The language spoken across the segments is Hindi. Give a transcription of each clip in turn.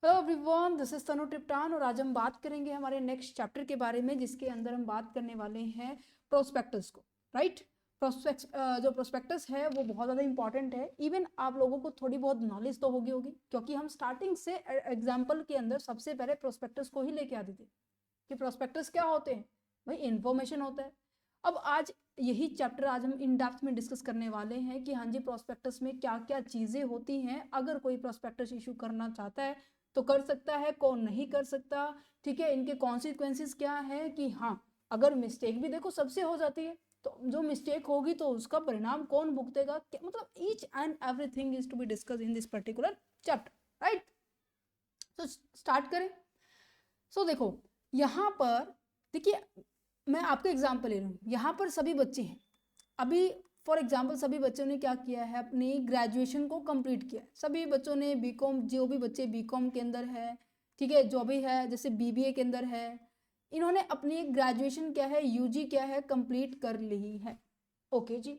हेलो एवरीवन, दिस इज तनु टिप्टान और आज हम बात करेंगे हमारे नेक्स्ट चैप्टर के बारे में, जिसके अंदर हम बात करने वाले हैं प्रोस्पेक्टस को। राइट। प्रोस्पेक्ट जो प्रोस्पेक्टस है वो बहुत ज़्यादा इंपॉर्टेंट है। इवन आप लोगों को थोड़ी बहुत नॉलेज तो होगी क्योंकि हम स्टार्टिंग से एग्जाम्पल के अंदर सबसे पहले प्रोस्पेक्टस को ही लेके आते थे कि प्रोस्पेक्टस क्या होते हैं। भाई इंफॉर्मेशन होता है। अब आज यही चैप्टर आज हम इन डेप्थ में डिस्कस करने वाले हैं कि हाँ जी, प्रोस्पेक्टस में क्या क्या चीज़ें होती हैं। अगर कोई प्रोस्पेक्टस इशू करना चाहता है तो कर सकता है, कौन नहीं कर सकता। ठीक है, इनके कॉन्सिक्वेंसेस क्या है कि हाँ, अगर मिस्टेक भी देखो सबसे हो जाती है, तो जो मिस्टेक होगी तो उसका परिणाम कौन भुगतेगा, मतलब each and everything is to be discuss in this particular chapter. Right. तो स्टार्ट करें। देखो यहाँ पर, देखिए मैं आपको एग्जाम्पल ले रहा हूँ। यहाँ पर सभी बच्चे हैं अभी। फॉर एग्जाम्पल सभी बच्चों ने क्या किया है, अपनी ग्रेजुएशन को कंप्लीट किया है। सभी बच्चों ने बीकॉम, जो भी बच्चे बीकॉम के अंदर है, ठीक है, जो भी है, जैसे बीबीए के अंदर है, इन्होंने अपनी ग्रेजुएशन क्या है, यूजी क्या है, कंप्लीट कर ली है। ओके जी।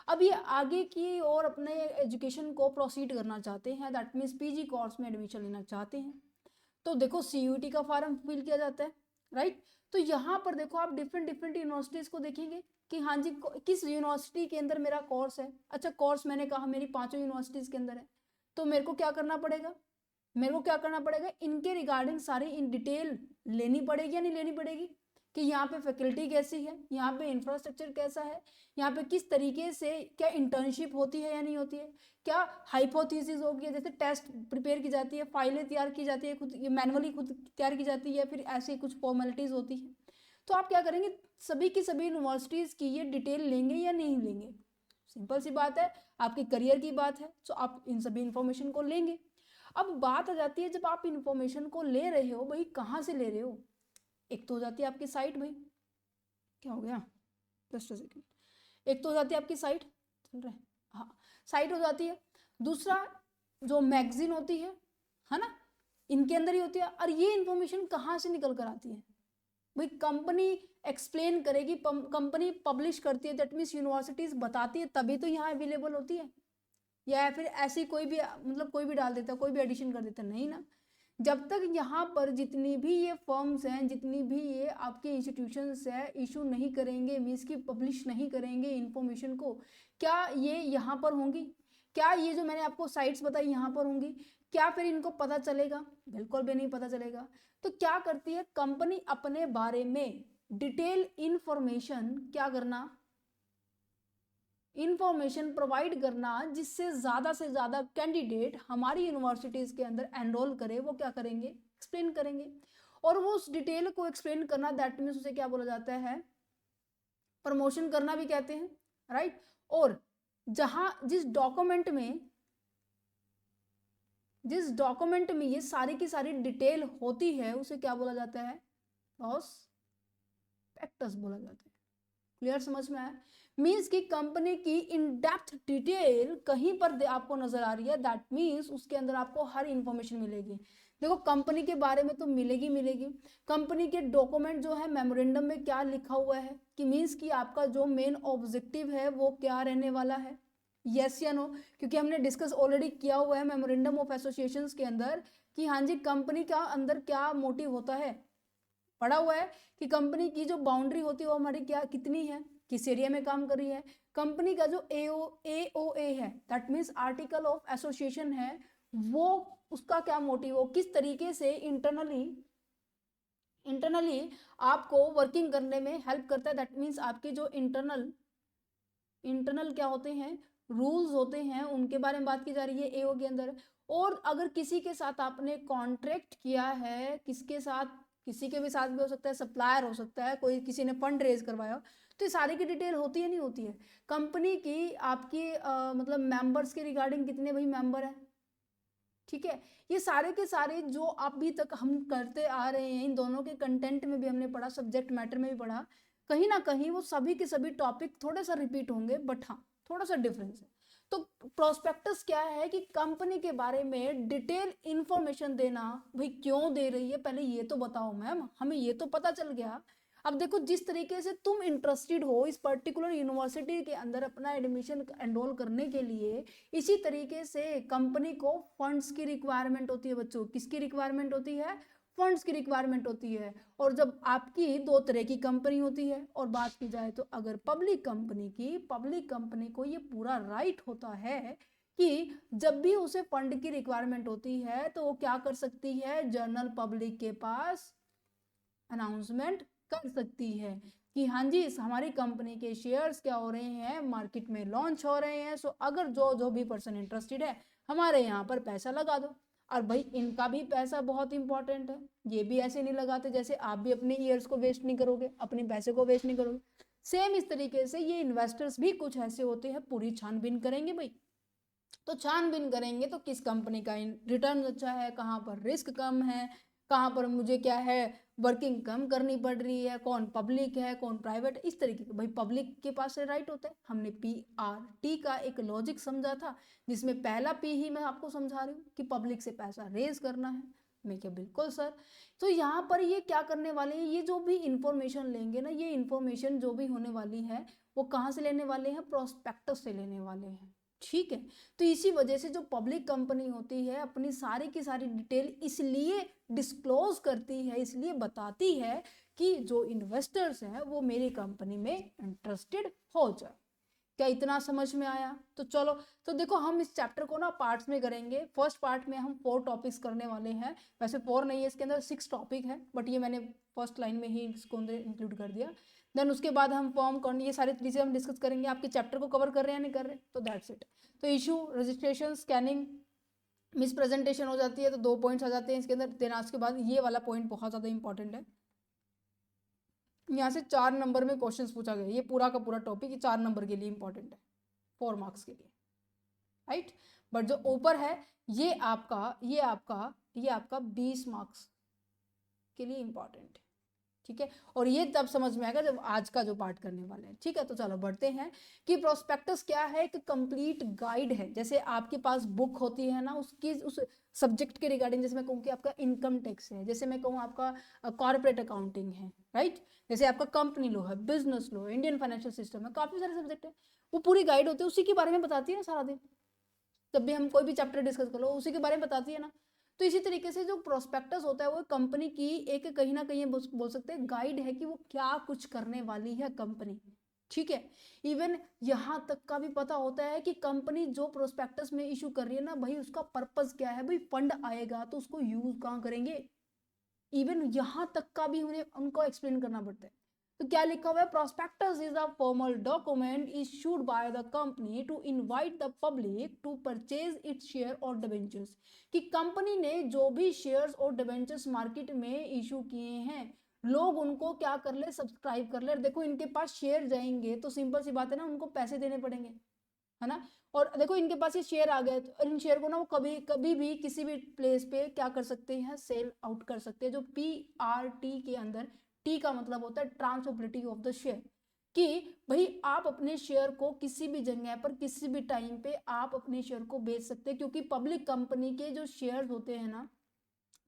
अब ये आगे की और अपने एजुकेशन को प्रोसीड करना चाहते हैं, दैट मीन्स पीजी कोर्स में एडमिशन लेना चाहते हैं। तो देखो सीयूईटी का फॉर्म फिल किया जाता है। राइट। तो यहाँ पर देखो आप डिफरेंट डिफरेंट यूनिवर्सिटीज को देखेंगे कि हाँ जी, किस यूनिवर्सिटी के अंदर मेरा कोर्स है। अच्छा, कोर्स मैंने कहा मेरी 5 यूनिवर्सिटीज के अंदर है, तो मेरे को क्या करना पड़ेगा, इनके रिगार्डिंग सारी इन डिटेल लेनी पड़ेगी या नहीं लेनी पड़ेगी, कि यहाँ पे फैकल्टी कैसी है, यहाँ पे इंफ्रास्ट्रक्चर कैसा है, यहाँ पे किस तरीके से क्या इंटर्नशिप होती है या नहीं होती है, क्या हाइपोथेसिस होगी, जैसे टेस्ट प्रिपेयर की जाती है, फाइलें तैयार की जाती है, खुद ये मैनुअली खुद तैयार की जाती है, फिर ऐसी कुछ फॉर्मेलिटीज होती है। तो आप क्या करेंगे, सभी की सभी यूनिवर्सिटीज़ की ये डिटेल लेंगे या नहीं लेंगे। सिंपल सी बात है, आपके करियर की बात है, तो आप इन सभी इंफॉर्मेशन को लेंगे। अब बात आ जाती है, जब आप इंफॉर्मेशन को ले रहे हो, भाई कहाँ से ले रहे हो। एक तो हो जाती है आपकी साइट, भाई क्या हो गया, जस्ट अ सेकेंड। एक तो हो जाती है आपकी साइट, चल रहा है, हाँ, साइट हो जाती है। दूसरा जो मैगजीन होती है ना, इनके अंदर ही होती है। और ये इंफॉर्मेशन कहाँ से निकल कर आती है, भाई कंपनी एक्सप्लेन करेगी, कंपनी पब्लिश करती है, दैट मीन्स यूनिवर्सिटीज बताती है, तभी तो यहाँ अवेलेबल होती है। या फिर ऐसी कोई भी, मतलब कोई भी डाल देता है, कोई भी एडिशन कर देता है, नहीं ना। जब तक यहाँ पर जितनी भी ये फर्म्स हैं, जितनी भी ये आपके इंस्टीट्यूशंस है, इशू नहीं करेंगे, मीन्स की पब्लिश नहीं करेंगे इंफॉर्मेशन को, क्या ये यहाँ पर होंगी, क्या ये जो मैंने आपको साइट्स बताई यहाँ पर होंगी, क्या फिर इनको पता चलेगा, बिल्कुल भी नहीं पता चलेगा। तो क्या करती है कंपनी, अपने बारे में डिटेल इंफॉर्मेशन क्या करना, इंफॉर्मेशन प्रोवाइड करना, जिससे ज़्यादा से ज़्यादा कैंडिडेट हमारी यूनिवर्सिटीज़ के अंदर एनरोल करे, वो क्या करेंगे, एक्सप्लेन करेंगे। और वो उस डिटेल को एक्सप्लेन करना, दैट मीन्स उसे क्या बोला जाता है, प्रमोशन करना भी कहते हैं। राइट। और जहां जिस डॉक्यूमेंट में ये सारी की सारी डिटेल होती है, उसे क्या बोला जाता है, प्रॉस्पेक्टस बोला जाता है। क्लियर, समझ में आया। मीन्स कि कंपनी की इन डेप्थ डिटेल कहीं पर आपको नजर आ रही है, दैट मीन्स उसके अंदर आपको हर इंफॉर्मेशन मिलेगी। देखो कंपनी के बारे में तो मिलेगी मिलेगी, कंपनी के डॉक्यूमेंट जो है, मेमोरेंडम में क्या लिखा हुआ है, कि मीन्स कि आपका जो मेन ऑब्जेक्टिव है वो क्या रहने वाला है, यस या नो। क्योंकि हमने डिस्कस ऑलरेडी किया हुआ है मेमोरेंडम ऑफ एसोसिएशन के अंदर कि हाँ जी, कंपनी का अंदर क्या मोटिव होता है, पढ़ा हुआ है कि कंपनी की जो बाउंड्री होती है वो हमारी क्या कितनी है, किस एरिया में काम कर रही है। कंपनी का जो एओए है, that means article of association है, वो उसका क्या मोटिव हो, किस तरीके से इंटरनली आपको वर्किंग करने में हेल्प करता है। दैट मीन्स आपके जो इंटरनल क्या होते हैं, रूल्स होते हैं, उनके बारे में बात की जा रही है एओ के अंदर। और अगर किसी के साथ आपने कॉन्ट्रैक्ट किया है, किसके साथ, किसी के भी साथ भी हो सकता है, सप्लायर हो सकता है, कोई किसी ने फंड रेज करवाया, तो ये सारी की डिटेल होती है नहीं होती है। कंपनी की आपकी मतलब मेंबर्स के रिगार्डिंग कितने भाई मेंबर हैं, ठीक है, ये सारे के सारे जो अभी तक हम करते आ रहे हैं, इन दोनों के कंटेंट में भी हमने पढ़ा, सब्जेक्ट मैटर में भी पढ़ा, कहीं ना कहीं वो सभी के सभी टॉपिक थोड़े सा रिपीट होंगे, बट हाँ थोड़ा सा डिफरेंस है। तो प्रोस्पेक्टस क्या है कि कंपनी के बारे में डिटेल इंफॉर्मेशन देना। भाई क्यों दे रही है, पहले ये तो बताओ मैम, हमें ये तो पता चल गया। अब देखो जिस तरीके से तुम इंटरेस्टेड हो इस पर्टिकुलर यूनिवर्सिटी के अंदर अपना एडमिशन एनरोल करने के लिए, इसी तरीके से कंपनी को फंड्स की रिक्वायरमेंट होती है बच्चों। किसकी रिक्वायरमेंट होती है? फंड्स की रिक्वायरमेंट होती है। और जब आपकी दो तरह की कंपनी होती है, और बात की जाए तो अगर पब्लिक कंपनी को ये पूरा राइट होता है कि जब भी उसे फंड की रिक्वायरमेंट होती है तो वो क्या कर सकती है, जनरल पब्लिक के पास अनाउंसमेंट कर सकती है कि हाँ जी हमारी कंपनी के शेयर्स क्या हो रहे हैं, मार्केट में लॉन्च हो रहे हैं, सो अगर जो भी पर्सन इंटरेस्टेड है हमारे यहाँ पर पैसा लगा दो। और भाई इनका भी पैसा बहुत इंपॉर्टेंट है, ये भी ऐसे नहीं लगाते जैसे आप भी अपने ईयर्स को वेस्ट नहीं करोगे, अपने पैसे को वेस्ट नहीं करोगे। सेम इस तरीके से ये इन्वेस्टर्स भी कुछ ऐसे होते हैं, पूरी छानबीन करेंगे भाई। तो छानबीन करेंगे तो किस कंपनी का रिटर्न अच्छा है, कहाँ पर रिस्क कम है, कहाँ पर मुझे क्या है वर्किंग कम करनी पड़ रही है, कौन पब्लिक है कौन प्राइवेट, इस तरीके के भाई पब्लिक के पास से राइट होता है। हमने PRT का एक लॉजिक समझा था जिसमें पहला P ही मैं आपको समझा रही हूँ कि पब्लिक से पैसा रेज करना है। मैं क्या बिल्कुल सर। तो यहाँ पर ये क्या करने वाले हैं, ये जो भी इंफॉर्मेशन लेंगे ना, ये इंफॉर्मेशन जो भी होने वाली है वो कहाँ से लेने वाले हैं, प्रोस्पेक्टस से लेने वाले हैं। ठीक है। तो इसी वजह से जो पब्लिक कंपनी होती है अपनी सारी की सारी डिटेल इसलिए डिस्क्लोज करती है, इसलिए बताती है कि जो इन्वेस्टर्स हैं वो मेरी कंपनी में इंटरेस्टेड हो जाए। क्या इतना समझ में आया? तो चलो, तो देखो हम इस चैप्टर को ना पार्ट्स में करेंगे। फर्स्ट पार्ट में हम 4 टॉपिक्स करने वाले हैं, वैसे 4 नहीं है, इसके अंदर 6 टॉपिक है, बट ये मैंने फर्स्ट लाइन में ही इसको अंदर इंक्लूड कर दिया। देन उसके बाद हम फॉर्म करने, ये सारी चीज़ें हम डिस्कस करेंगे, आपके चैप्टर को कवर कर रहे हैं या नहीं कर रहे, तो दैट्स इट। तो issue, registration, scanning, miss presentation हो जाती है तो 2 पॉइंट्स आ जाते हैं इसके अंदर। देन आज के बाद ये वाला पॉइंट बहुत ज़्यादा इंपॉर्टेंट है, यहाँ से 4 नंबर में क्वेश्चंस पूछा गया, ये पूरा का पूरा टॉपिक 4 नंबर के लिए इंपॉर्टेंट है, 4 मार्क्स के लिए, राइट। बट जो ऊपर है ये आपका 20 मार्क्स के लिए इंपॉर्टेंट है, ठीक है। और ये तब समझ में आएगा जब आज का जो पार्ट करने वाले हैं, ठीक है। तो चलो बढ़ते हैं कि प्रोस्पेक्टस क्या है, एक कंप्लीट गाइड है। जैसे आपके पास बुक होती है ना, उसकी उस सब्जेक्ट के रिगार्डिंग, जैसे मैं कहूँ कि आपका इनकम टैक्स है, जैसे मैं कहूँ आपका कॉर्पोरेट अकाउंटिंग है, राइट, जैसे आपका कंपनी लॉ है, business law, Indian financial system है, काफी सारे सब्जेक्ट है, वो पूरी गाइड होती है, उसी के बारे में बताती है ना सारा दिन। जब भी हम कोई भी चैप्टर डिस्कस कर लो उसी के बारे में बताती है ना। तो इसी तरीके से जो प्रोस्पेक्टस होता है वो कंपनी की एक कहीं ना कहीं बोल सकते हैं गाइड है कि वो क्या कुछ करने वाली है कंपनी, ठीक है। इवन यहाँ तक का भी पता होता है कि कंपनी जो प्रोस्पेक्टस में इशू कर रही है ना भाई, उसका पर्पस क्या है, भाई फंड आएगा तो उसको यूज कहाँ करेंगे, इवन यहाँ तक का भी उन्हें उनको एक्सप्लेन करना पड़ता है। तो क्या लिखा हुआ है, prospectus is a formal document issued by the company to invite the public to purchase its share और डिबेंचर्स, कि कंपनी ने जो भी शेयर्स और डिबेंचर्स मार्केट में इशू किए हैं, लोग उनको क्या कर ले, सब्सक्राइब कर ले। देखो इनके पास शेयर जाएंगे तो सिंपल सी बात है ना, उनको पैसे देने पड़ेंगे, है ना। और देखो इनके पास ये शेयर आ गए तो इन शेयर को ना वो कभी कभी भी किसी भी प्लेस पे क्या कर सकते हैं, सेल आउट कर सकते हैं। जो PRT के अंदर, टी का मतलब होता है ट्रांसफरेबिलिटी ऑफ द शेयर, कि भाई आप अपने शेयर को किसी भी जगह पर किसी भी टाइम पे आप अपने शेयर को बेच सकते हैं, क्योंकि पब्लिक कंपनी के जो शेयर होते हैं ना,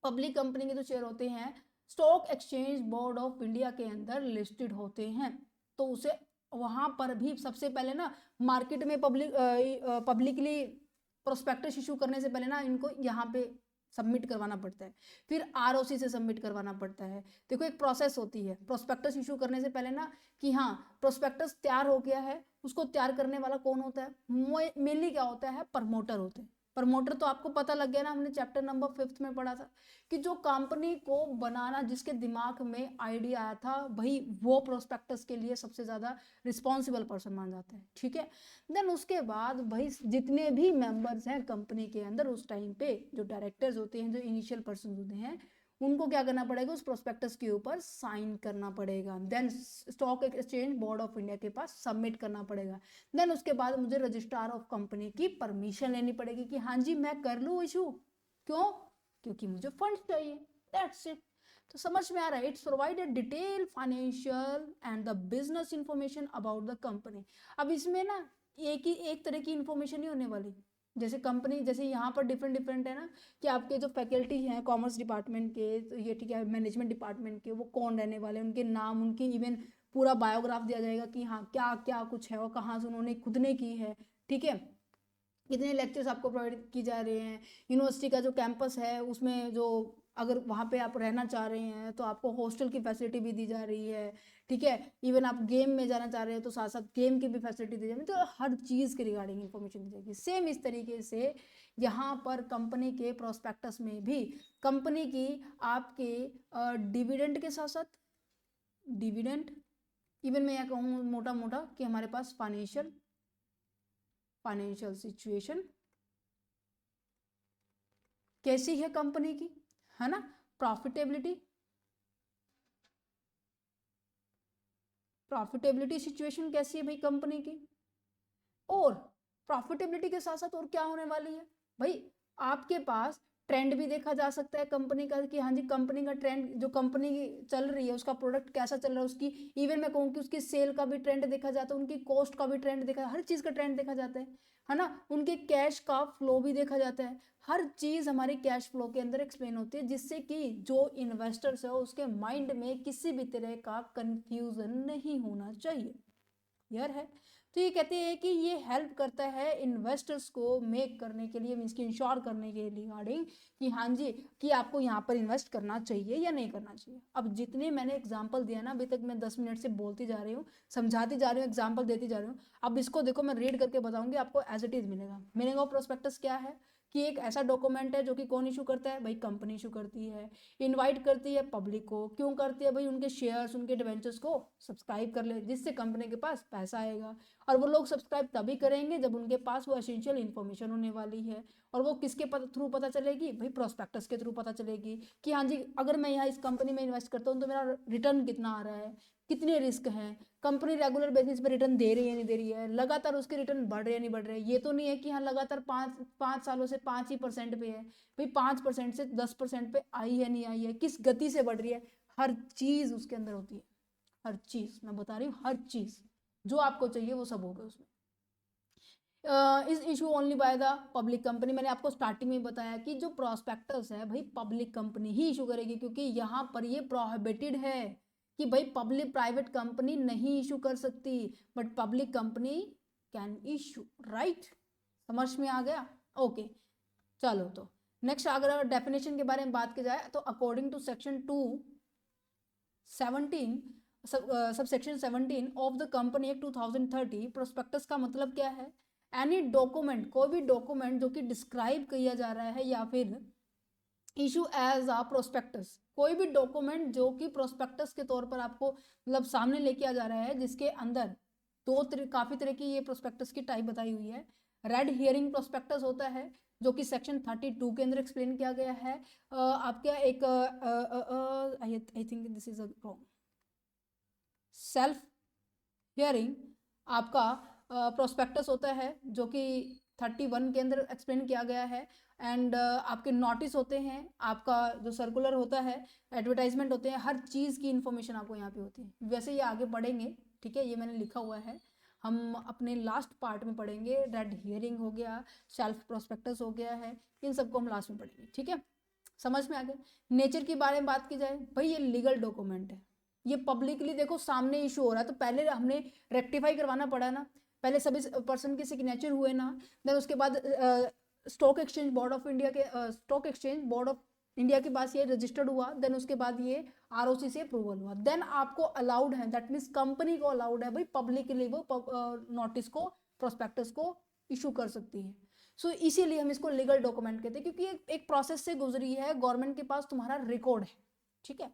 पब्लिक कंपनी के जो शेयर होते हैं stock exchange board of India के अंदर लिस्टेड होते हैं। तो उसे वहां पर भी सबसे पहले ना मार्केट में पब्लिकली प्रोस्पेक्टस इशू करने से पहले ना इनको यहाँ पे सबमिट करवाना पड़ता है, फिर ROC से सबमिट करवाना पड़ता है। देखो एक प्रोसेस होती है प्रोस्पेक्टस इशू करने से पहले ना, कि हाँ प्रोस्पेक्टस तैयार हो गया है, उसको तैयार करने वाला कौन होता है, मेनली क्या होता है, प्रमोटर होते हैं। प्रमोटर तो आपको पता लग गया ना, हमने चैप्टर नंबर 5 में पढ़ा था कि जो कंपनी को बनाना, जिसके दिमाग में आइडिया आया था, भाई वो प्रोस्पेक्टस के लिए सबसे ज्यादा रिस्पॉन्सिबल पर्सन मान जाता है, ठीक है। देन उसके बाद भाई जितने भी मेंबर्स हैं कंपनी के अंदर उस टाइम पे, जो डायरेक्टर्स होते हैं, जो इनिशियल पर्सन होते हैं, उनको क्या करना पड़ेगा, उस प्रोस्पेक्टस के ऊपर साइन करना पड़ेगा। Then stock exchange board of India के पास सबमिट करना पड़ेगा। देन उसके बाद मुझे रजिस्ट्रार ऑफ कंपनी की परमिशन लेनी पड़ेगी कि हाँ जी मैं कर लूँ इशू, क्यों, क्योंकि मुझे फंड चाहिए, दैट्स इट। तो समझ में आ रहा है, it's provide a detail financial and the business information about the company. अब इसमें ना एक तरह की इंफॉर्मेशन नहीं होने वाली, जैसे कंपनी, जैसे यहाँ पर डिफरेंट डिफरेंट है ना कि आपके जो फैकल्टी हैं कॉमर्स डिपार्टमेंट के, तो ये ठीक है, मैनेजमेंट डिपार्टमेंट के, वो कौन रहने वाले हैं, उनके नाम, उनकी इवन पूरा बायोग्राफ दिया जाएगा कि हाँ क्या क्या कुछ है और कहाँ से उन्होंने खुद ने की है, ठीक है। कितने लेक्चर्स आपको प्रोवाइड की जा रहे हैं, यूनिवर्सिटी का जो कैंपस है उसमें जो, अगर वहाँ पे आप रहना चाह रहे हैं तो आपको हॉस्टल की फैसिलिटी भी दी जा रही है, ठीक है। इवन आप गेम में जाना चाह रहे हैं तो साथ साथ गेम की भी फैसिलिटी दी जाएगी, तो हर चीज़ के रिगार्डिंग इन्फॉर्मेशन दी जाएगी। सेम इस तरीके से यहाँ पर कंपनी के प्रोस्पेक्टस में भी कंपनी की आपके डिविडेंड के साथ साथ, डिविडेंड, इवन मैं यह कहूँ मोटा मोटा कि हमारे पास फाइनेंशियल सिचुएशन कैसी है कंपनी की, है ना, प्रॉफिटेबिलिटी सिचुएशन कैसी है भाई कंपनी की। और प्रॉफिटेबिलिटी के साथ साथ और क्या होने वाली है भाई, आपके पास ट्रेंड भी देखा जा सकता है कंपनी का कि हाँ जी कंपनी का ट्रेंड, जो कंपनी चल रही है उसका प्रोडक्ट कैसा चल रहा है, उसकी इवन मैं कहूँ कि उसकी सेल का भी ट्रेंड देखा जाता है, उनकी कॉस्ट का भी ट्रेंड देखा, हर चीज़ का ट्रेंड देखा जाता है ना, उनके कैश का फ्लो भी देखा जाता है, हर चीज़ हमारी कैश फ्लो के अंदर एक्सप्लेन होती है, जिससे कि जो इन्वेस्टर्स है उसके माइंड में किसी भी तरह का कंफ्यूजन नहीं होना चाहिए। क्लियर है। तो ये कहते हैं कि ये हेल्प करता है इन्वेस्टर्स को मेक करने के लिए, मीन्स की इंश्योर करने के रिगार्डिंग कि हाँ जी कि आपको यहाँ पर इन्वेस्ट करना चाहिए या नहीं करना चाहिए। अब जितने मैंने एग्जांपल दिया ना, अभी तक मैं 10 मिनट से बोलती जा रही हूँ, समझाती जा रही हूँ, एग्जाम्पल देती जा रही हूँ। अब इसको देखो मैं रीड करके बताऊंगी आपको, एज इट इज मिलेगा। मीनिंग ऑफ प्रोस्पेक्टस क्या है कि एक ऐसा डॉक्यूमेंट है जो कि कौन इशू करता है भाई, कंपनी इशू करती है, इनवाइट करती है पब्लिक को, क्यों करती है भाई, उनके शेयर्स, उनके डिवेंचर्स को सब्सक्राइब कर ले, जिससे कंपनी के पास पैसा आएगा, और वो लोग सब्सक्राइब तभी करेंगे जब उनके पास वो एसेंशियल इन्फॉर्मेशन होने वाली है। और वो किसके थ्रू पता चलेगी भाई, प्रोस्पेक्टस के थ्रू पता चलेगी कि हाँ जी अगर मैं यहाँ इस कंपनी में इन्वेस्ट करता हूँ तो मेरा रिटर्न कितना आ रहा है, कितने रिस्क हैं, कंपनी रेगुलर बेसिस पे रिटर्न दे रही है नहीं दे रही है, लगातार उसके रिटर्न बढ़ रहे हैं नहीं बढ़ रहे हैं, ये तो नहीं है कि हाँ लगातार 5 सालों से 5% पे है भाई, 5% से 10% पे आई है नहीं आई है, किस गति से बढ़ रही है, हर चीज उसके अंदर होती है, हर चीज मैं बता रही हूँ, हर चीज जो आपको चाहिए वो सब होगा उसमें। Is issue only by the public company, मैंने आपको स्टार्टिंग में बताया कि जो प्रोस्पेक्टस है भाई पब्लिक कंपनी ही इशू करेगी, क्योंकि यहाँ पर ये प्रोहिबिटेड है कि भाई पब्लिक प्राइवेट कंपनी नहीं इशू कर सकती, but public company can issue, right. समझ में आ गया, ओके। चलो तो नेक्स्ट अगर डेफिनेशन के बारे में बात की जाए तो according to section 217 sub section 17 of the company act 2030, prospectus का मतलब क्या है, एनी डॉक्यूमेंट, कोई भी डॉक्यूमेंट जो कि डिस्क्राइब किया जा रहा है या फिर इशू एज अ प्रोस्पेक्टस, कोई भी डॉक्यूमेंट जो कि प्रोस्पेक्टस के तौर पर आपको मतलब सामने लेके आ जा रहा है, जिसके अंदर काफी तरह की ये प्रोस्पेक्टस की टाइप बताई हुई है। रेड हियरिंग प्रोस्पेक्टस होता है जो कि सेक्शन 32 के अंदर एक्सप्लेन किया गया है। आपका एक I think this is wrong, self hearing आपका प्रोस्पेक्टस होता है जो कि 31 के अंदर एक्सप्लेन किया गया है। एंड आपके नोटिस होते हैं, आपका जो सर्कुलर होता है, एडवर्टाइजमेंट होते हैं, हर चीज़ की इंफॉर्मेशन आपको यहाँ पे होती है। वैसे ये आगे पढ़ेंगे, ठीक है, ये मैंने लिखा हुआ है, हम अपने लास्ट पार्ट में पढ़ेंगे। रेड हियरिंग हो गया, सेल्फ प्रोस्पेक्टस हो गया है, इन सबको हम लास्ट में पढ़ेंगे, ठीक है। समझ में आ गया। नेचर के बारे में बात की जाए भाई, ये लीगल डॉक्यूमेंट है, ये पब्लिकली देखो सामने इशू हो रहा है, तो पहले हमने रेक्टिफाई करवाना पड़ा ना, पहले सभी पर्सन के सिग्नेचर हुए ना, देन उसके बाद stock exchange board of India के stock exchange board of India के पास ये रजिस्टर्ड हुआ, देन उसके बाद ये आरओसी से अप्रूवल हुआ, देन आपको अलाउड है, दैट मीन्स कंपनी को अलाउड है भाई पब्लिकली वो नोटिस को, प्रोस्पेक्टस को इशू कर सकती है। सो इसीलिए हम इसको लीगल डॉक्यूमेंट कहते हैं, क्योंकि एक प्रोसेस से गुजरी है, गवर्नमेंट के पास तुम्हारा रिकॉर्ड है, ठीक है।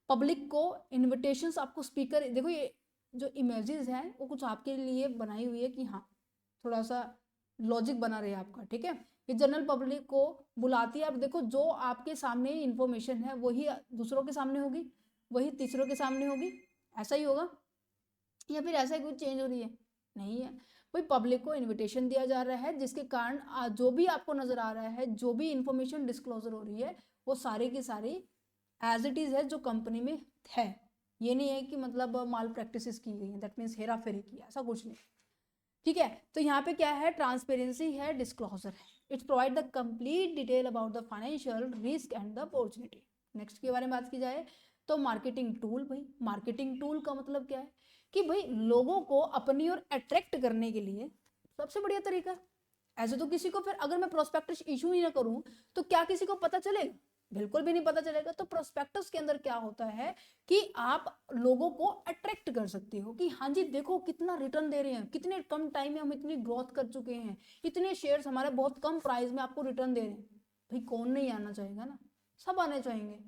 पब्लिक को इन्विटेशंस, आपको स्पीकर, देखो ये जो इमेजेस हैं वो कुछ आपके लिए बनाई हुई है कि हाँ थोड़ा सा लॉजिक बना रहे आपका, ठीक है। ये जनरल पब्लिक को बुलाती है। अब देखो जो आपके सामने इंफॉर्मेशन है वही दूसरों के सामने होगी, वही तीसरों के सामने होगी, ऐसा ही होगा या फिर ऐसा ही कुछ चेंज हो रही है, नहीं है भाई। पब्लिक को इनविटेशन दिया जा रहा है, जिसके कारण जो भी आपको नजर आ रहा है, जो भी इंफॉर्मेशन डिस्क्लोजर हो रही है, वो सारी की सारी एज इट इज है जो कंपनी में है। ये नहीं है कि मतलब माल प्रैक्टिसेस की गई है, दैट मीन्स हेरा फेरी की, ऐसा कुछ नहीं। ठीक है, तो यहाँ पे क्या है, ट्रांसपेरेंसी है, डिस्क्लोजर है, it's provide the complete detail about the financial risk and the opportunity. Next के बारे में बात की जाए तो मार्केटिंग टूल। भाई मार्केटिंग टूल का मतलब क्या है कि भाई लोगों को अपनी ओर अट्रैक्ट करने के लिए सबसे बढ़िया तरीका है। ऐसे तो किसी को फिर अगर मैं प्रोस्पेक्टस इशू ही ना करूं तो क्या किसी को पता चलेगा, बिल्कुल भी नहीं पता चलेगा। तो प्रोस्पेक्टस के अंदर क्या होता है कि आप लोगों को अट्रैक्ट कर सकते हो कि हाँ जी देखो कितना रिटर्न दे रहे हैं, कितने कम टाइम में हम इतनी ग्रोथ कर चुके हैं, इतने शेयर्स हमारे बहुत कम प्राइस में आपको रिटर्न दे रहे हैं। भाई कौन नहीं आना चाहेगा ना, सब आने चाहेंगे,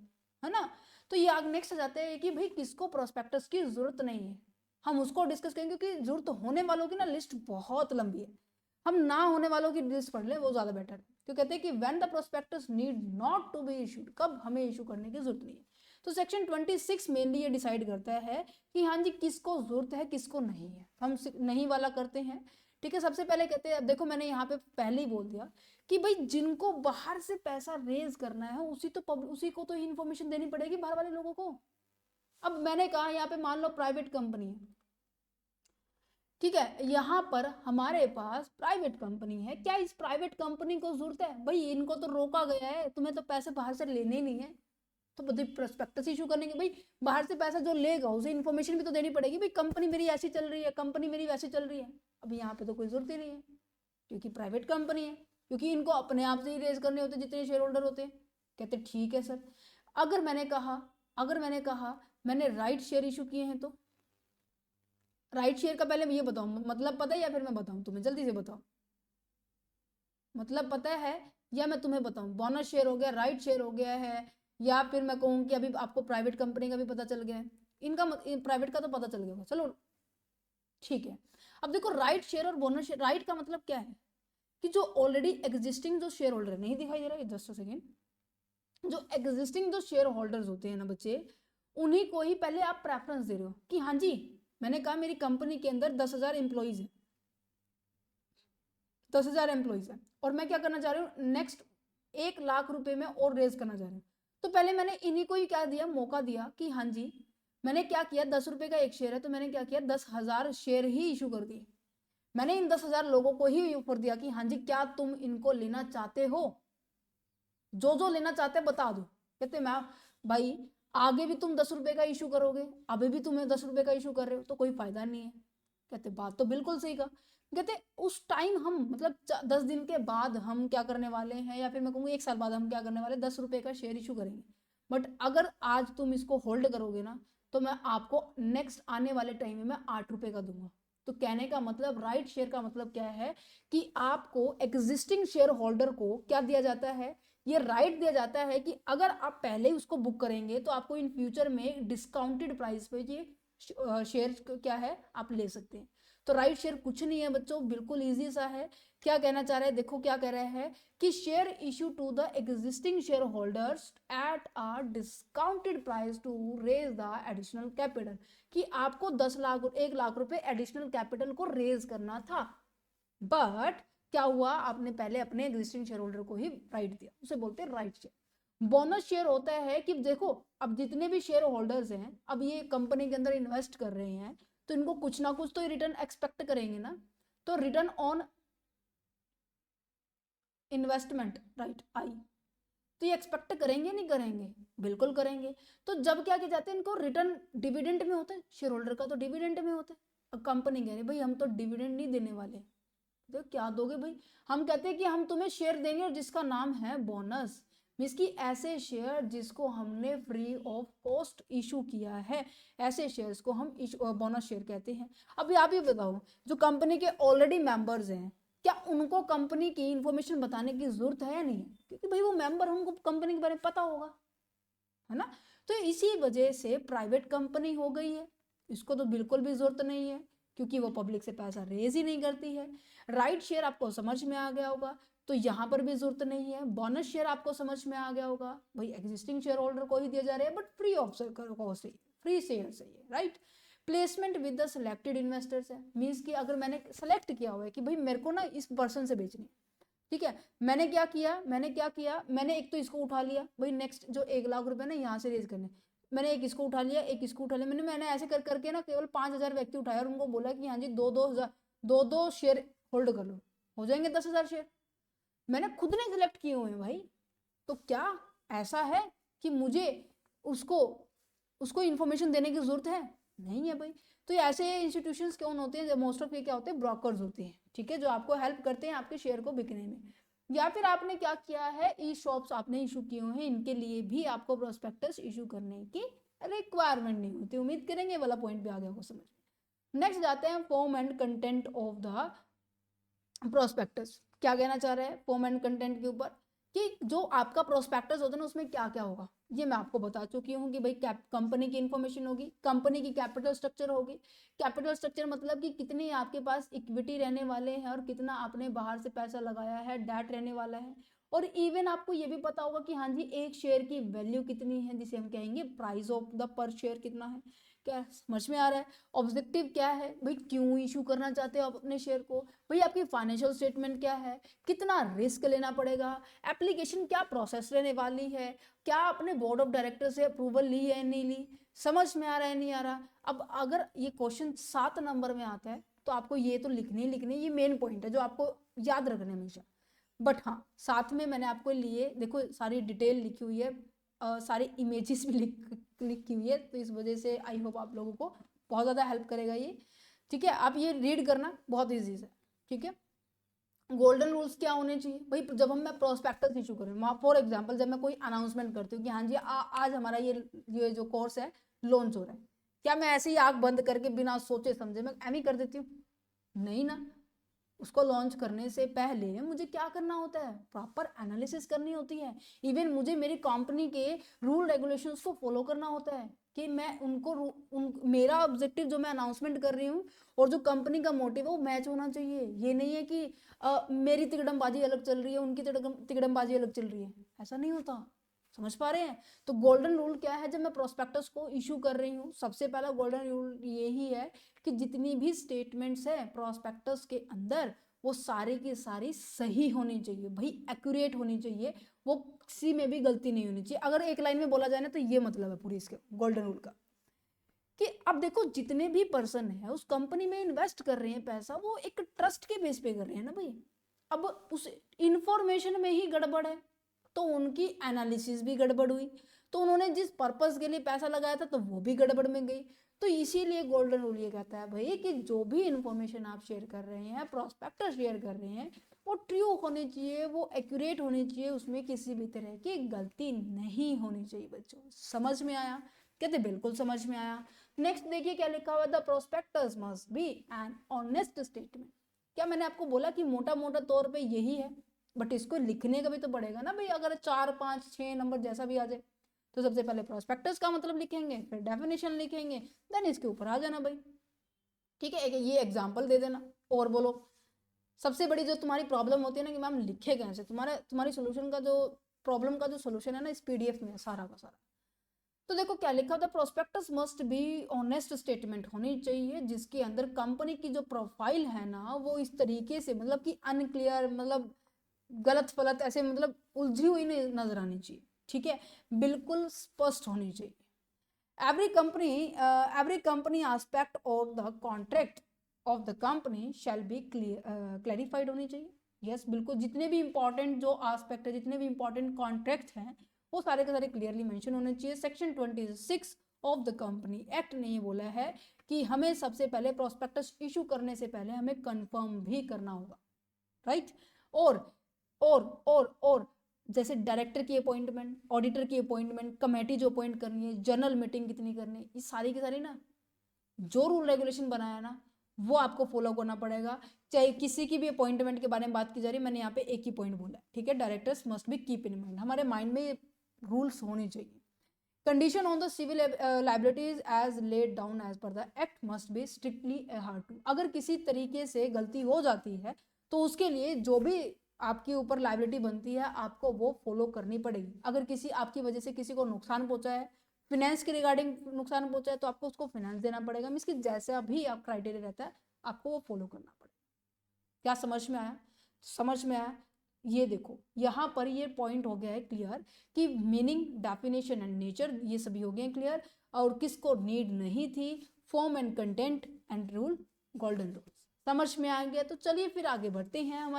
है ना। तो ये आगे नेक्स्ट आ जाते हैं कि भाई किसको प्रोस्पेक्टस की जरूरत नहीं है, हम उसको डिस्कस करेंगे क्योंकि जरूरत होने वालों की ना लिस्ट बहुत लंबी है, हम ना होने वालों की लिस्ट पढ़ लें वो ज्यादा बेटर है। तो कहते हैं कि when the prospectus need not to be issued, कब हमें इशू करने की जरूरत नहीं है। तो सेक्शन 26 मेनली ये डिसाइड करता है कि हाँ जी किसको जरूरत है किसको नहीं है, हम नहीं वाला करते हैं। ठीक है, सबसे पहले कहते हैं, अब देखो मैंने यहाँ पे पहले ही बोल दिया कि भाई जिनको बाहर से पैसा रेज करना है उसी को तो इन्फॉर्मेशन देनी पड़ेगी बाहर वाले लोगों को। अब मैंने कहा यहाँ पे मान लो प्राइवेट कंपनी है, ठीक है, यहाँ पर हमारे पास प्राइवेट कंपनी है, क्या इस प्राइवेट कंपनी को जरूरत है, भाई इनको तो रोका गया है, तुम्हें तो पैसे बाहर से लेने ही नहीं है, तो बड़ी प्रोस्पेक्टस इशू करने के, भाई बाहर से पैसा जो लेगा उसे इन्फॉर्मेशन भी तो देनी पड़ेगी, भाई कंपनी मेरी ऐसी चल रही है, कंपनी मेरी वैसी चल रही है। अभी यहाँ पे तो कोई जरूरत ही नहीं है क्योंकि प्राइवेट कंपनी है, क्योंकि इनको अपने आप से ही रेज करने होते जितने शेयर होल्डर होते हैं। कहते ठीक है सर, अगर मैंने कहा मैंने राइट शेयर इशू किए हैं तो राइट शेयर का पहले ये बताऊं मतलब पता है या फिर मैं बताऊं तुम्हें, जल्दी से बताओ, मतलब पता है या मैं तुम्हें बताऊं। बोनस शेयर हो गया, राइट शेयर हो गया है, या फिर मैं कहूँ कि अभी आपको प्राइवेट कंपनी का भी पता चल गया है, इनका प्राइवेट का तो पता चल गया, चलो ठीक है। अब देखो राइट शेयर और बोनस शेयर, राइट का मतलब क्या है कि जो ऑलरेडी एग्जिस्टिंग जो शेयर होल्डर, नहीं दिखाई दे रहा है, जस्ट सेकेंड, जो एग्जिस्टिंग जो शेयर होल्डर्स होते हैं ना बच्चे, उन्हीं को ही पहले आप प्रेफरेंस दे रहे हो कि हाँ जी मैंने कहा मेरी कंपनी के अंदर 10,000 एम्प्लॉइज है, 10,000 एम्प्लॉइज है और मैं क्या करना चाह रही हूँ नेक्स्ट 1,00,000 रुपए में और रेज करना चाह रही हूँ। तो पहले मैंने इन्हीं को ही क्या दिया, मौका दिया कि हाँ जी मैंने क्या किया, 10 रुपए का एक शेयर है तो मैंने क्या किया 10,000 शेयर ही इशू कर दिए। मैंने इन 10,000 लोगों को ही ऑफर दिया कि हाँ जी क्या तुम इनको लेना चाहते हो, जो लेना चाहते बता दो। कहते मैं भाई आगे भी तुम 10 रुपए का इशू करोगे, अभी भी तुम्हें 10 रुपए का इशू कर रहे हो तो कोई फायदा नहीं है। कहते बात तो बिल्कुल सही कहा। कहते उस टाइम हम मतलब 10 दिन के बाद हम क्या करने वाले हैं, या फिर मैं कहूँगी 1 साल बाद हम क्या करने वाले, 10 रुपए का शेयर इशू करेंगे। बट अगर आज तुम इसको होल्ड करोगे ना तो मैं आपको नेक्स्ट आने वाले टाइम में मैं 8 रुपए का दूंगा। तो कहने का मतलब राइट शेयर का मतलब क्या है कि आपको एग्जिस्टिंग शेयर होल्डर को क्या दिया जाता है, ये राइट दिया जाता है कि अगर आप पहले ही उसको बुक करेंगे तो आपको इन फ्यूचर में डिस्काउंटेड प्राइस पे ये शेयर क्या है आप ले सकते हैं। तो राइट शेयर कुछ नहीं है बच्चों, बिल्कुल इजी सा है। क्या कहना चाह रहे हैं, देखो क्या कह रहे हैं कि share issue to the existing share holders at a discounted price to raise the additional capital, कि आपको 1 लाख रुपए एडिशनल कैपिटल को रेज करना था, बट क्या हुआ आपने पहले अपने एग्जिस्टिंग शेयर होल्डर को ही राइट दिया, उसे बोलते हैं राइट शेयर। बोनस शेयर होता है कि देखो अब जितने भी शेयर होल्डर्स हैं अब ये कंपनी के अंदर इन्वेस्ट कर रहे हैं तो इनको कुछ ना कुछ तो रिटर्न एक्सपेक्ट करेंगे ना, तो return on investment right I, तो ये एक्सपेक्ट करेंगे नहीं करेंगे, बिल्कुल करेंगे। तो जब क्या किया जाता है इनको रिटर्न डिविडेंड में होता है, शेयर होल्डर का तो डिविडेंड में होता है। अब कंपनी कह रही भाई हम तो डिविडेंड नहीं देने वाले, तो क्या दोगे भाई, हम कहते हैं कि हम तुम्हें शेयर देंगे जिसका नाम है बोनस, मींस की ऐसे शेयर जिसको हमने फ्री ऑफ कॉस्ट इशू किया है, ऐसे शेयर्स को हम बोनस शेयर कहते हैं। अभी आप ही बताओ जो कंपनी के ऑलरेडी मेंबर्स हैं क्या उनको कंपनी की इंफॉर्मेशन बताने की जरूरत है या नहीं है, क्योंकि भाई वो मेंबर उनको कंपनी के बारे में पता होगा, है ना। तो इसी वजह से प्राइवेट कंपनी हो गई है, इसको तो बिल्कुल भी जरूरत नहीं है क्योंकि वो पब्लिक से पैसा रेज ही नहीं करती है। राइट शेयर आपको समझ में आ गया होगा, तो यहाँ पर भी जरूरत नहीं है। बोनस शेयर आपको समझ में आ गया होगा, भाई एग्जिस्टिंग शेयर होल्डर को ही दिया जा रहा है बट फ्री ऑफ कॉस्ट है, फ्री शेयर है, right. Placement with the selected investors है, मीन्स कि अगर मैंने सेलेक्ट किया हुआ है कि भाई मेरे को ना इस पर्सन से बेचनी, ठीक है, मैंने क्या किया मैंने एक तो इसको उठा लिया, भाई नेक्स्ट जो 1,00,000 रुपए ना यहाँ से रेज करने, मैंने एक इसको उठा लिया एक इसको उठा लिया, मैंने ऐसे कर करके ना केवल 5,000 व्यक्ति उठाया और उनको बोला कि हाँ जी 2-2 हजार 2 शेयर होल्ड कर लो, हो जाएंगे 10,000 शेयर। मैंने खुद ने सिलेक्ट किए हुए हैं भाई, तो क्या ऐसा है कि मुझे उसको इन्फॉर्मेशन देने की जरूरत है? नहीं है भाई। तो ये ऐसे इंस्टीट्यूशंस कौन होते हैं, मोस्ट ऑफ ये क्या होते हैं, ब्रोकर्स होते हैं, ठीक है, जो आपको हेल्प करते हैं आपके शेयर को बिकने में। या फिर आपने क्या किया है, ई शॉप्स आपने इशू किए हुए हैं, इनके लिए भी आपको प्रोस्पेक्टस इशू करने की रिक्वायरमेंट नहीं होती। उम्मीद करेंगे वाला पॉइंट भी आ गया होगा समझ में। नेक्स्ट जाते हैं form and content of the prospectus. क्या कहना चाह रहे हैं फॉर्म एंड कंटेंट के ऊपर, कि जो आपका प्रोस्पेक्टस होता है ना उसमें क्या क्या होगा, ये मैं आपको बता चुकी हूँ कि भाई कंपनी की इन्फॉर्मेशन होगी, कंपनी की कैपिटल स्ट्रक्चर होगी। कैपिटल स्ट्रक्चर मतलब कि कितने आपके पास इक्विटी रहने वाले हैं और कितना आपने बाहर से पैसा लगाया है, डेट रहने वाला है। और इवन आपको ये भी पता होगा कि हाँ जी एक शेयर की वैल्यू कितनी है, जिसे हम कहेंगे प्राइस ऑफ द पर शेयर कितना है। क्या समझ में आ रहा है? ऑब्जेक्टिव क्या है भाई, क्यों इशू करना चाहते हो आप अपने शेयर को, भाई आपकी फाइनेंशियल स्टेटमेंट क्या है, कितना रिस्क लेना पड़ेगा, एप्लीकेशन क्या प्रोसेस रहने वाली है, क्या आपने बोर्ड ऑफ डायरेक्टर से अप्रूवल ली है नहीं ली, समझ में आ रहा है नहीं आ रहा। अब अगर ये क्वेश्चन 7 नंबर में आता है तो आपको ये तो लिखने ही लिखने, ये मेन पॉइंट है जो आपको याद रखने हमेशा। बट हाँ साथ में मैंने आपको लिए देखो सारी डिटेल लिखी हुई है, सारी इमेजेस भी लिखी हुई है, तो इस वजह से आई होप आप लोगों को बहुत ज़्यादा हेल्प करेगा ये, ठीक है। आप ये रीड करना बहुत ईजी है, ठीक है। गोल्डन रूल्स क्या होने चाहिए भाई, जब हम मैं प्रोस्पेक्टस इशू करूँ, फॉर एग्जांपल जब मैं कोई अनाउंसमेंट करती हूँ कि हाँ जी आज हमारा ये जो कोर्स है लॉन्च हो रहा है, क्या मैं ऐसे ही आंख बंद करके बिना सोचे समझे मैं एम ही कर देती हूँ? नहीं ना। उसको लॉन्च करने से पहले मुझे क्या करना होता है, प्रॉपर एनालिसिस करनी होती है। इवन मुझे मेरी कंपनी के रूल रेगुलेशंस को फॉलो करना होता है कि मैं मेरा ऑब्जेक्टिव जो मैं अनाउंसमेंट कर रही हूँ और जो कंपनी का मोटिव है वो मैच होना चाहिए। ये नहीं है कि मेरी तिकड़मबाजी अलग चल रही है, उनकी तिकड़मबाजी अलग चल रही है, ऐसा नहीं होता। समझ पा रहे हैं? तो गोल्डन रूल क्या है, जब मैं प्रोस्पेक्टस को इशू कर रही हूँ सबसे पहला गोल्डन रूल यही है कि जितनी भी स्टेटमेंट्स है प्रोस्पेक्टस के अंदर वो सारी की सारी सही होनी चाहिए भाई, एक्यूरेट होनी चाहिए, वो किसी में भी गलती नहीं होनी चाहिए। अगर एक लाइन में बोला जाए ना तो ये मतलब है पूरी इसके गोल्डन रूल का, कि अब देखो जितने भी पर्सन है उस कंपनी में इन्वेस्ट कर रहे हैं पैसा, वो एक ट्रस्ट के बेस पे कर रहे हैं ना भाई। अब उस इंफॉर्मेशन में ही गड़बड़ है तो उनकी एनालिसिस भी गड़बड़ हुई, तो उन्होंने जिस पर्पस के लिए पैसा लगाया था तो वो भी गड़बड़ में गई। तो इसीलिए गोल्डन रूल ये कहता है भाई कि जो भी इंफॉर्मेशन आप शेयर कर रहे हैं, प्रोस्पेक्टस शेयर कर रहे हैं, वो ट्रू होनी चाहिए, वो एक्यूरेट होनी चाहिए, उसमें किसी भी तरह की गलती नहीं होनी चाहिए। बच्चों समझ में आया? कहते बिल्कुल समझ में आया। नेक्स्ट देखिए क्या लिखा हुआ, the prospectus must be an honest statement. क्या मैंने आपको बोला कि मोटा मोटा तौर पे यही है, बट इसको लिखने का भी तो पड़ेगा ना भाई। अगर 4 5 6 नंबर जैसा भी आ जाए तो सबसे पहले प्रोस्पेक्टस का मतलब लिखेंगे, फिर डेफिनेशन लिखेंगे, देन इसके ऊपर आ जाना भाई, ठीक है। ये एग्जाम्पल दे देना और बोलो। सबसे बड़ी जो तुम्हारी प्रॉब्लम होती है ना कि मैम लिखे कैसे, तुम्हारी सोल्यूशन का जो प्रॉब्लम का जो सोल्यूशन है ना इस पीडीएफ में सारा का सारा। तो देखो क्या लिखा होता है, prospectus must be honest statement होनी चाहिए जिसके अंदर कंपनी की जो प्रोफाइल है ना वो इस तरीके से मतलब कि अनक्लियर, मतलब गलत फलत ऐसे मतलब उलझी हुई नहीं नजर आनी चाहिए, ठीक है, बिल्कुल स्पष्ट होनी चाहिए। every company aspect of the contract of the company shall be clarified होनी चाहिए। यस बिल्कुल, जितने भी इंपॉर्टेंट जो आस्पेक्ट है, जितने भी इंपॉर्टेंट कॉन्ट्रैक्ट हैं वो सारे के सारे क्लियरली मेंशन होने चाहिए। Section 26 of the company act ने ये बोला है कि हमें सबसे पहले प्रोस्पेक्टस इशू करने से पहले हमें कंफर्म भी करना होगा, राइट। और जैसे डायरेक्टर की अपॉइंटमेंट, ऑडिटर की अपॉइंटमेंट, कमेटी जो अपॉइंट करनी है, जनरल मीटिंग कितनी करनी है, ये सारी की सारी ना जो रूल रेगुलेशन बनाया ना वो आपको फॉलो करना पड़ेगा। चाहे किसी की भी अपॉइंटमेंट के बारे में बात की जा रही है, मैंने यहाँ पे एक ही पॉइंट बोला, ठीक है, directors must be keep in mind, हमारे माइंड में रूल्स होने चाहिए। Condition on the civil liabilities as laid down as per the act must be strictly adhered to. अगर किसी तरीके से गलती हो जाती है तो उसके लिए जो भी आपके ऊपर लाइबिलिटी बनती है आपको वो फॉलो करनी पड़ेगी। अगर किसी आपकी वजह से किसी को नुकसान पहुंचा है, फिनेंस के रिगार्डिंग नुकसान पहुंचा है, तो आपको उसको फिनेंस देना पड़ेगा। मीन्स कि जैसा भी आप क्राइटेरिया रहता है आपको वो फॉलो करना पड़ेगा। क्या समझ में आया? समझ में आया? ये देखो यहाँ पर ये पॉइंट हो गया है क्लियर कि मीनिंग, डेफिनेशन एंड नेचर ये सभी हो गए क्लियर, और किसको नीड नहीं थी, form and content and rule, golden rules. समझ में आ गया? तो चलिए फिर आगे बढ़ते हैं हमारे